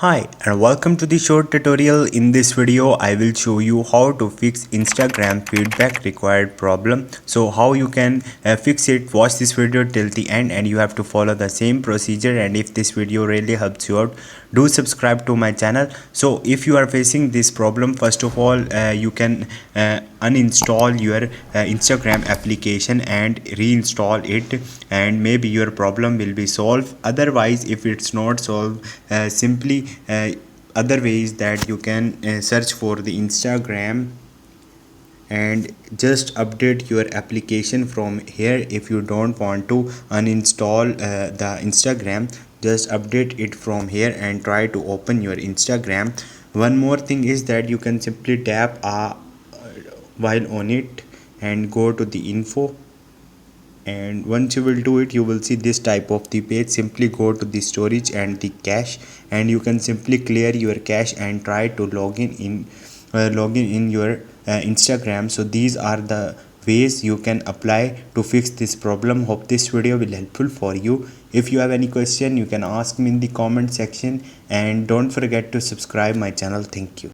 Hi and welcome to the short tutorial. In this video I will show you how to fix Instagram feedback required problem. So how you can fix it. Watch this video till the end and you have to follow the same procedure, and if this video really helps you out, do subscribe to my channel. So if you are facing this problem, first of all you can uninstall your Instagram application and reinstall it, and maybe your problem will be solved. Otherwise, if it's not solved, simply other ways that you can search for the Instagram and just update your application from here. If you don't want to uninstall the Instagram, just update it from here and try to open your Instagram. One more thing is that you can simply tap while on it and go to the info, and once you will do it, you will see this type of the page. Simply go to the storage and the cache, and you can simply clear your cache and try to login in your Instagram. So these are the ways you can apply to fix this problem. Hope this video will helpful for you. If you have any question, you can ask me in the comment section, and don't forget to subscribe my channel. Thank you.